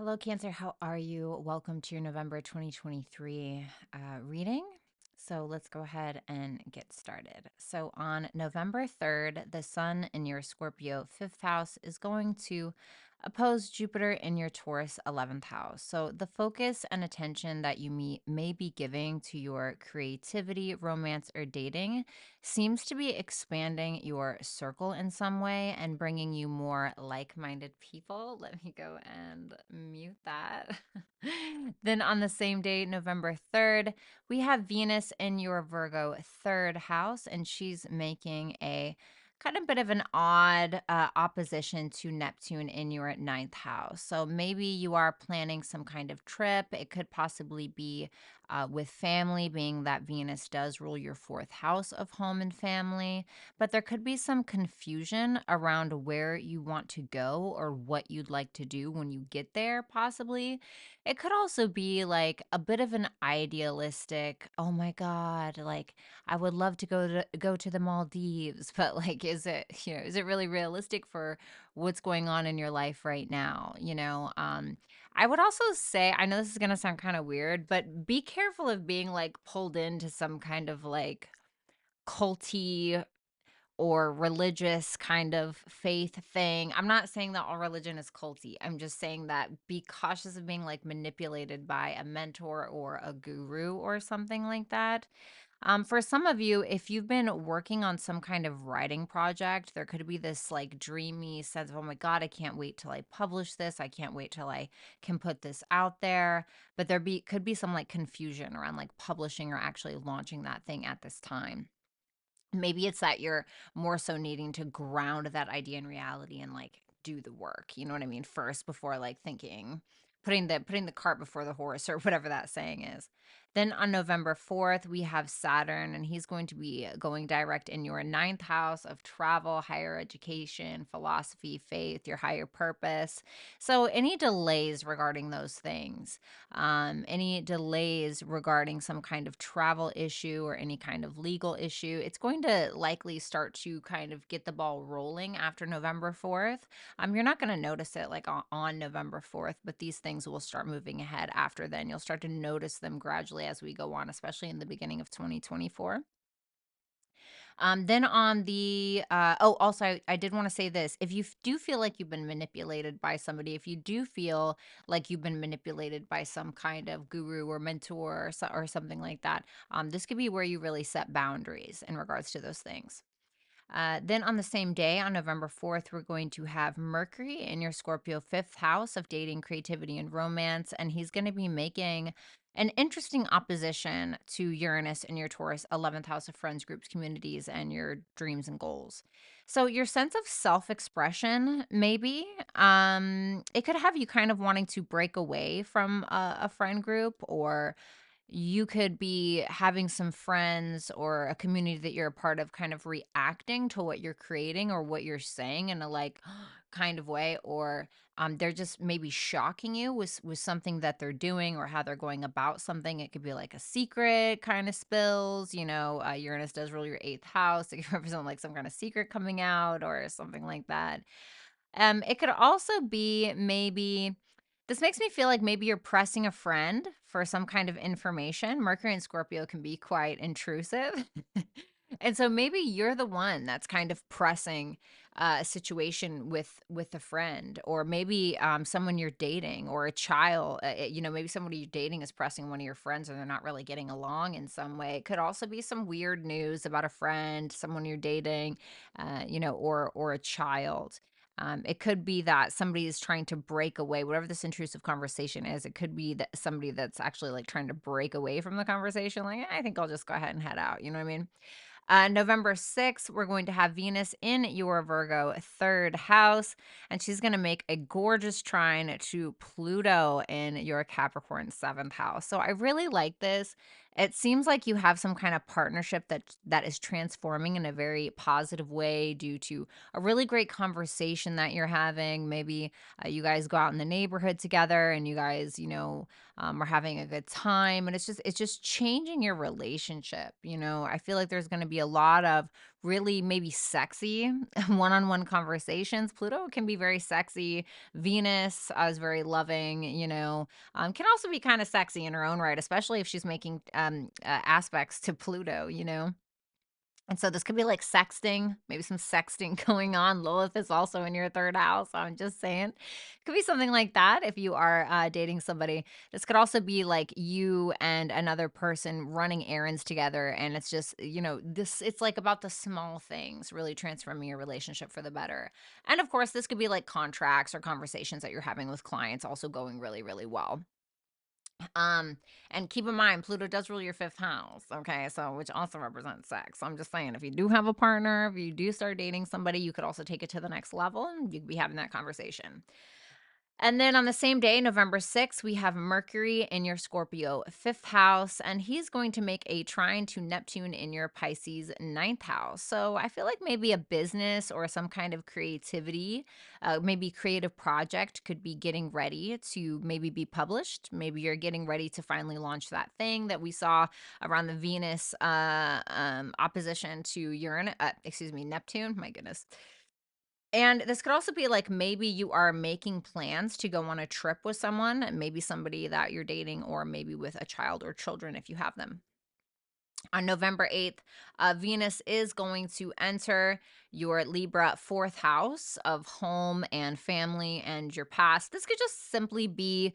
Hello, Cancer. How are you? Welcome to your November 2023 reading. So let's go ahead and get started. So on November 3rd, the sun in your Scorpio 5th house is going to oppose Jupiter in your Taurus 11th house. So the focus and attention that you may be giving to your creativity, romance, or dating seems to be expanding your circle in some way and bringing you more like minded people. Let me go and mute that. Then on the same day, November 3rd, we have Venus in your Virgo 3rd house, and she's making a kind of bit of an odd opposition to Neptune in your ninth house. So maybe you are planning some kind of trip. It could possibly be with family, being that Venus does rule your fourth house of home and family. But there could be some confusion around where you want to go or what you'd like to do when you get there, possibly. It could also be like a bit of an idealistic, oh my God, like I would love to go to the Maldives, but like is it really realistic for what's going on in your life right now, I would also say, I know this is going to sound kind of weird, but be careful of being like pulled into some kind of like culty or religious kind of faith thing. I'm not saying that all religion is culty. I'm just saying that be cautious of being like manipulated by a mentor or a guru or something like that. For some of you, if you've been working on some kind of writing project, there could be this like dreamy sense of, oh my God, I can't wait till I publish this. I can't wait till I can put this out there. But could be some like confusion around like publishing or actually launching that thing at this time. Maybe it's that you're more so needing to ground that idea in reality and like do the work, you know what I mean, first before like thinking, putting the cart before the horse or whatever that saying is. Then on November 4th, we have Saturn, and he's going to be going direct in your ninth house of travel, higher education, philosophy, faith, your higher purpose. So any delays regarding those things, any delays regarding some kind of travel issue or any kind of legal issue, it's going to likely start to kind of get the ball rolling after November 4th. You're not going to notice it like on November 4th, but these things will start moving ahead after then. You'll start to notice them gradually as we go on, especially in the beginning of 2024. Then on the also I did want to say this. If you do feel like you've been manipulated by somebody, if you do feel like you've been manipulated by some kind of guru or mentor or something like that, this could be where you really set boundaries in regards to those things. Then on the same day, on November 4th, we're going to have Mercury in your Scorpio 5th house of dating, creativity, and romance. And he's going to be making an interesting opposition to Uranus in your Taurus 11th house of friends, groups, communities, and your dreams and goals. So your sense of self-expression, maybe, it could have you kind of wanting to break away from a friend group, or you could be having some friends or a community that you're a part of kind of reacting to what you're creating or what you're saying in a like kind of way, or they're just maybe shocking you with something that they're doing or how they're going about something. It could be like a secret kind of spills, Uranus does rule your eighth house. It could represent like some kind of secret coming out or something like that. It could also be maybe this makes me feel like maybe you're pressing a friend for some kind of information. Mercury and Scorpio can be quite intrusive. And so maybe you're the one that's kind of pressing a situation with a friend, or maybe someone you're dating, or a child. Maybe somebody you're dating is pressing one of your friends, and they're not really getting along in some way. It could also be some weird news about a friend, someone you're dating, or a child. It could be that somebody is trying to break away, whatever this intrusive conversation is. It could be that somebody that's actually like trying to break away from the conversation. Like, I think I'll just go ahead and head out. You know what I mean? November 6th, we're going to have Venus in your Virgo 3rd house, and she's going to make a gorgeous trine to Pluto in your Capricorn 7th house. So I really like this. It seems like you have some kind of partnership that is transforming in a very positive way due to a really great conversation that you're having. Maybe you guys go out in the neighborhood together and you guys, are having a good time, and it's just changing your relationship. I feel like there's going to be a lot of really maybe sexy one-on-one conversations. Pluto can be very sexy. Venus is very loving, can also be kind of sexy in her own right, especially if she's making aspects to Pluto, And so this could be like sexting, maybe some sexting going on. Lilith is also in your third house. I'm just saying. Could be something like that if you are dating somebody. This could also be like you and another person running errands together. And it's just, it's like about the small things, really transforming your relationship for the better. And of course, this could be like contracts or conversations that you're having with clients also going really, really well. And keep in mind, Pluto does rule your fifth house, okay? So, which also represents sex. So I'm just saying, if you do have a partner, if you do start dating somebody, you could also take it to the next level and you could be having that conversation. And then on the same day, November 6th, we have Mercury in your Scorpio fifth house, and he's going to make a trine to Neptune in your Pisces ninth house. So I feel like maybe a business or some kind of creativity, maybe creative project could be getting ready to maybe be published. Maybe you're getting ready to finally launch that thing that we saw around the Venus opposition to Neptune. My goodness. And this could also be like maybe you are making plans to go on a trip with someone, maybe somebody that you're dating, or maybe with a child or children if you have them. On November 8th, Venus is going to enter your Libra fourth house of home and family and your past. This could just simply be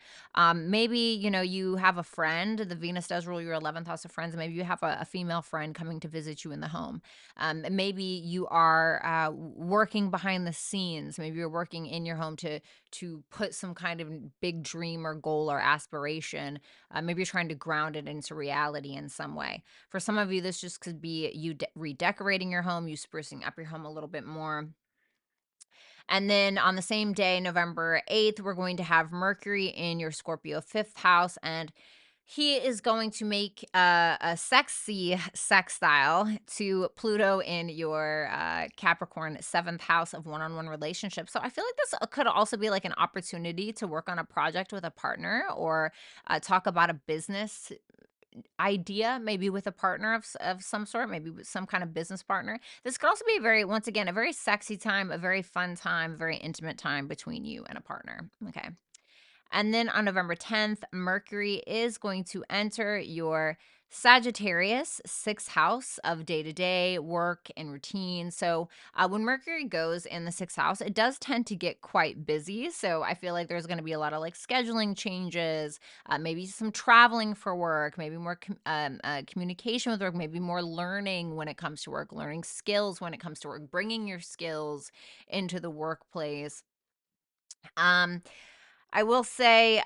maybe, you have a friend. The Venus does rule your 11th house of friends. Maybe you have a female friend coming to visit you in the home. Maybe you are working behind the scenes. Maybe you're working in your home to put some kind of big dream or goal or aspiration. Maybe you're trying to ground it into reality in some way. For some of you, this just could be you redecorating your home, you sprucing up your home a little bit more. And then on the same day, November 8th, we're going to have Mercury in your Scorpio fifth house, and he is going to make a sexy sextile to Pluto in your Capricorn seventh house of one-on-one relationships. So I feel like this could also be like an opportunity to work on a project with a partner or talk about a business idea, maybe with a partner of some sort, maybe with some kind of business partner. This could also be once again, a very sexy time, a very fun time, a very intimate time between you and a partner. Okay. And then on November 10th, Mercury is going to enter your Sagittarius sixth house of day to day work and routine. So, when Mercury goes in the sixth house, it does tend to get quite busy. So, I feel like there's going to be a lot of like scheduling changes, maybe some traveling for work, maybe more communication with work, maybe more learning when it comes to work, learning skills when it comes to work, bringing your skills into the workplace. Um, I will say,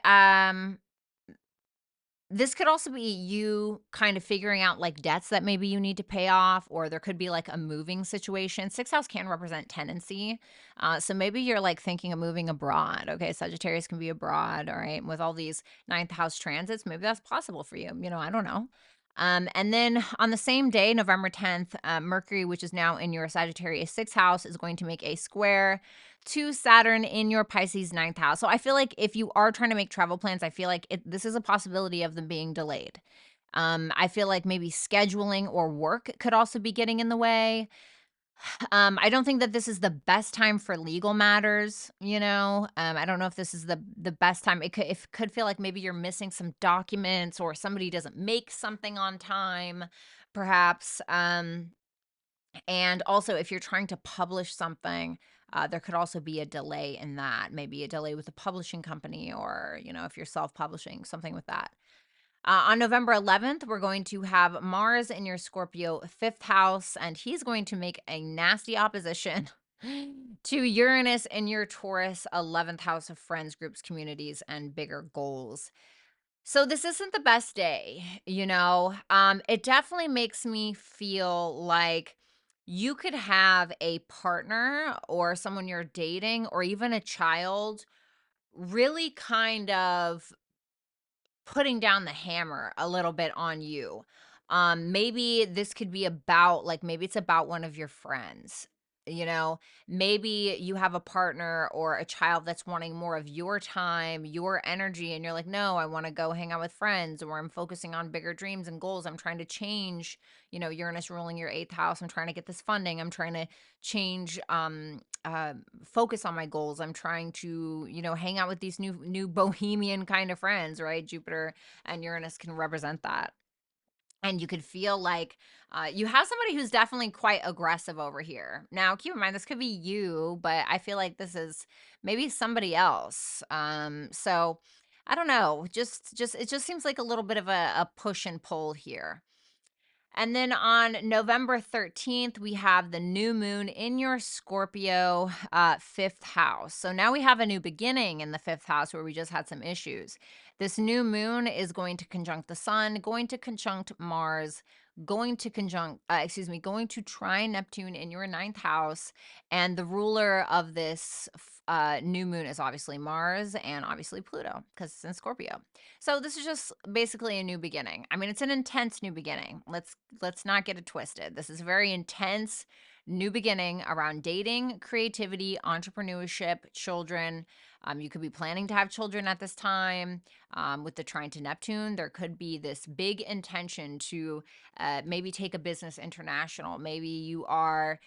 this could also be you kind of figuring out like debts that maybe you need to pay off, or there could be like a moving situation. Sixth house can represent tenancy. So maybe you're like thinking of moving abroad. Okay. Sagittarius can be abroad. All right. With all these ninth house transits, maybe that's possible for you. I don't know. And then on the same day, November 10th, Mercury, which is now in your Sagittarius sixth house, is going to make a square to Saturn in your Pisces ninth house. So I feel like if you are trying to make travel plans, I feel like this is a possibility of them being delayed. I feel like maybe scheduling or work could also be getting in the way. I don't think that this is the best time for legal matters. I don't know if this is the best time. It could feel like maybe you're missing some documents or somebody doesn't make something on time, perhaps. And also, if you're trying to publish something, there could also be a delay in that. Maybe a delay with the publishing company, or if you're self-publishing, something with that. On November 11th, we're going to have Mars in your Scorpio fifth house, and he's going to make a nasty opposition to Uranus in your Taurus 11th house of friends, groups, communities, and bigger goals. So this isn't the best day. It definitely makes me feel like you could have a partner or someone you're dating or even a child really kind of putting down the hammer a little bit on you. Maybe this could be about like maybe it's about one of your friends. you know, maybe you have a partner or a child that's wanting more of your time, your energy, and you're like, no, I want to go hang out with friends, or I'm focusing on bigger dreams and goals. I'm trying to change, Uranus ruling your eighth house. I'm trying to get this funding. I'm trying to change, focus on my goals. I'm trying to, hang out with these new bohemian kind of friends, right? Jupiter and Uranus can represent that. And you could feel like you have somebody who's definitely quite aggressive over here. Now, keep in mind, this could be you, but I feel like this is maybe somebody else. So I don't know. Just it just seems like a little bit of a push and pull here. And then on November 13th, we have the new moon in your Scorpio fifth house. So now we have a new beginning in the fifth house where we just had some issues. This new moon is going to conjunct the sun, going to conjunct Mars, going to trine Neptune in your ninth house. And the ruler of this new moon is obviously Mars and obviously Pluto because it's in Scorpio. So this is just basically a new beginning. I mean, it's an intense new beginning. Let's not get it twisted. This is a very intense new beginning around dating, creativity, entrepreneurship, children. You could be planning to have children at this time. With the trine to Neptune, there could be this big intention to maybe take a business international. Maybe you are,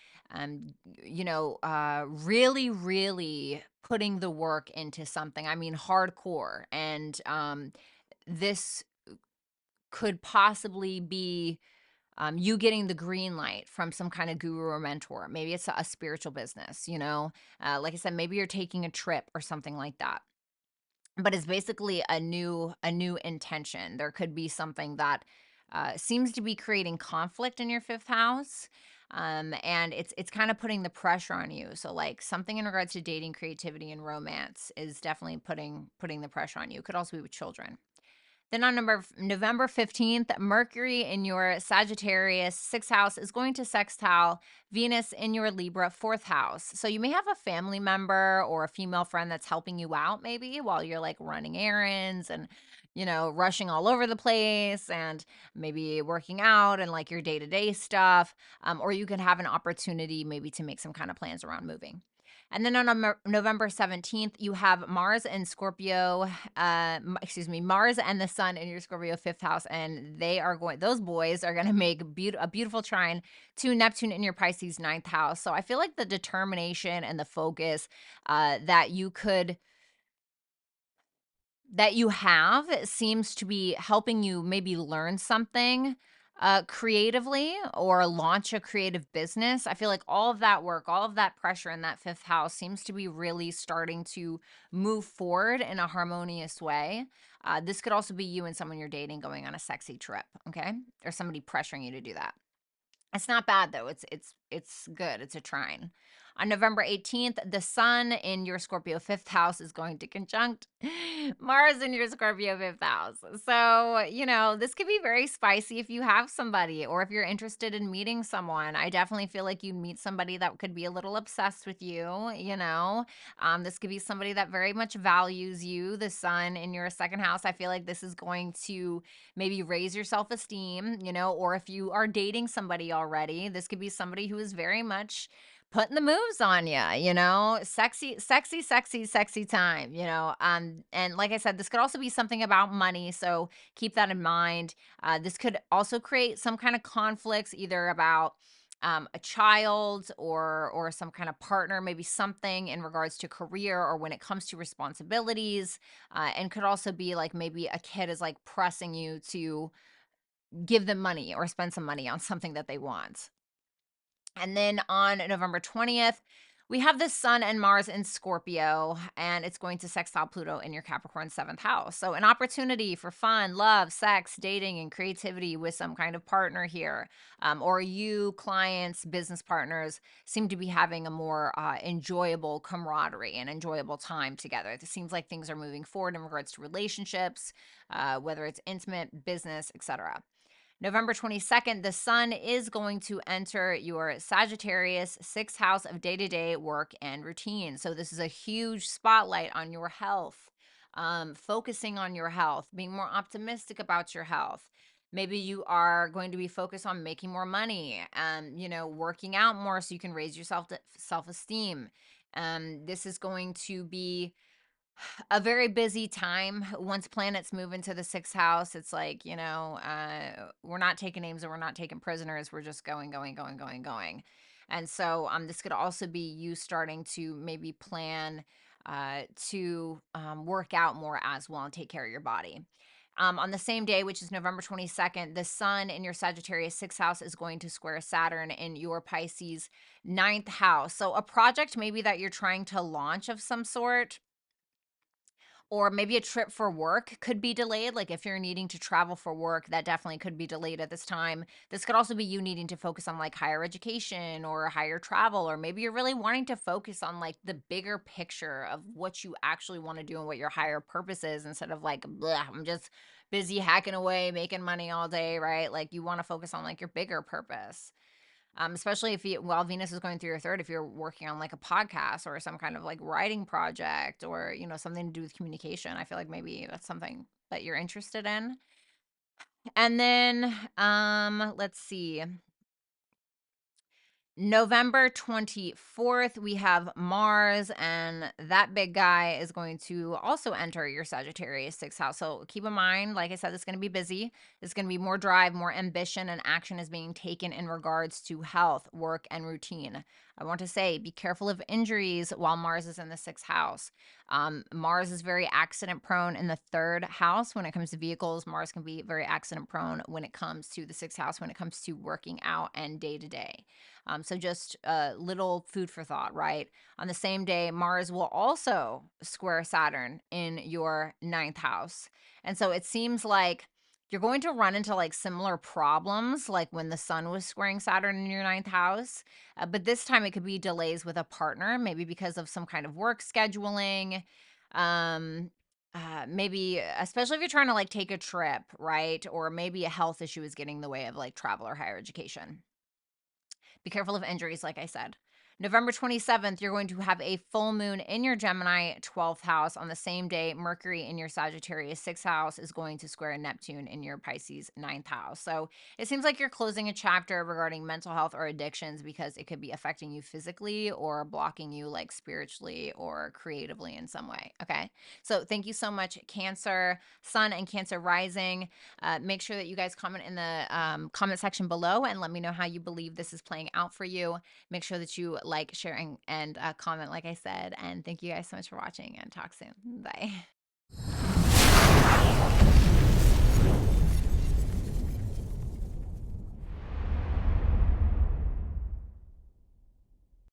really, really putting the work into something. I mean, hardcore. And this could possibly be you getting the green light from some kind of guru or mentor. Maybe it's a spiritual business, like I said, maybe you're taking a trip or something like that. But it's basically a new intention. There could be something that seems to be creating conflict in your fifth house. And it's kind of putting the pressure on you. So like something in regards to dating, creativity, and romance is definitely putting the pressure on you. It could also be with children. Then on November 15th, Mercury in your Sagittarius sixth house is going to sextile Venus in your Libra fourth house. So you may have a family member or a female friend that's helping you out maybe while you're like running errands and, rushing all over the place and maybe working out and like your day to day stuff. Or you could have an opportunity maybe to make some kind of plans around moving. And then on November 17th, you have Mars and Scorpio, Mars and the sun in your Scorpio fifth house. And those boys are going to make a beautiful trine to Neptune in your Pisces ninth house. So I feel like the determination and the focus that you have seems to be helping you maybe learn something creatively or launch a creative business. I feel like all of that work, all of that pressure in that fifth house seems to be really starting to move forward in a harmonious way. This could also be you and someone you're dating going on a sexy trip, okay? Or somebody pressuring you to do that. It's not bad though. It's good. It's a trine. On November 18th, the sun in your Scorpio fifth house is going to conjunct Mars in your Scorpio fifth house. So, this could be very spicy if you have somebody or if you're interested in meeting someone. I definitely feel like you meet somebody that could be a little obsessed with you. This could be somebody that very much values you. The sun in your second house, I feel like this is going to maybe raise your self-esteem, or if you are dating somebody already, this could be somebody who is very much putting the moves on you, sexy, sexy, sexy, sexy time, and like I said, this could also be something about money. So keep that in mind. This could also create some kind of conflicts, either about a child or some kind of partner, maybe something in regards to career or when it comes to responsibilities, and could also be like maybe a kid is like pressing you to give them money or spend some money on something that they want. And then on November 20th, we have the sun and Mars in Scorpio, and it's going to sextile Pluto in your Capricorn seventh house. So, an opportunity for fun, love, sex, dating, and creativity with some kind of partner here. Or you, clients, business partners, seem to be having a more enjoyable camaraderie and enjoyable time together. It seems like things are moving forward in regards to relationships, whether it's intimate, business, etc. November 22nd, the sun is going to enter your Sagittarius sixth house of day to day work and routine. So, this is a huge spotlight on your health, focusing on your health, being more optimistic about your health. Maybe you are going to be focused on making more money, working out more so you can raise your self-esteem. This is going to be a very busy time. Once planets move into the sixth house, it's like, we're not taking names and we're not taking prisoners. We're just going, going, going, going, going. And so this could also be you starting to maybe plan to work out more as well and take care of your body. On the same day, which is November 22nd, the sun in your Sagittarius sixth house is going to square Saturn in your Pisces ninth house. So a project maybe that you're trying to launch of some sort, or maybe a trip for work could be delayed. Like if you're needing to travel for work, that definitely could be delayed at this time. This could also be you needing to focus on like higher education or higher travel, or maybe you're really wanting to focus on like the bigger picture of what you actually want to do and what your higher purpose is, instead of like, I'm just busy hacking away, making money all day, right? Like you want to focus on like your bigger purpose. Especially if while Venus is going through your third, if you're working on like a podcast or some kind of like writing project, or, something to do with communication, I feel like maybe that's something that you're interested in. And then, let's see. November 24th, we have Mars, and that big guy is going to also enter your Sagittarius sixth house. So keep in mind, like I said, it's going to be busy. It's going to be more drive, more ambition, and action is being taken in regards to health, work, and routine. I want to say be careful of injuries while Mars is in the sixth house. Mars is very accident prone in the third house. When it comes to vehicles, Mars can be very accident prone when it comes to the sixth house, when it comes to working out and day to day. So just a little food for thought, right? On the same day, Mars will also square Saturn in your ninth house. And so it seems like you're going to run into like similar problems like when the sun was squaring Saturn in your ninth house. But this time it could be delays with a partner, maybe because of some kind of work scheduling. Maybe, especially if you're trying to like take a trip, right? Or maybe a health issue is getting in the way of like travel or higher education. Be careful of injuries, like I said. November 27th, you're going to have a full moon in your Gemini 12th house. On the same day, Mercury in your Sagittarius 6th house is going to square Neptune in your Pisces 9th house. So it seems like you're closing a chapter regarding mental health or addictions, because it could be affecting you physically or blocking you like spiritually or creatively in some way. Okay. So thank you so much, Cancer, Sun, and Cancer rising. Make sure that you guys comment in the comment section below and let me know how you believe this is playing out for you. Make sure that you like, share, and comment, like I said. And thank you guys so much for watching, and talk soon. Bye.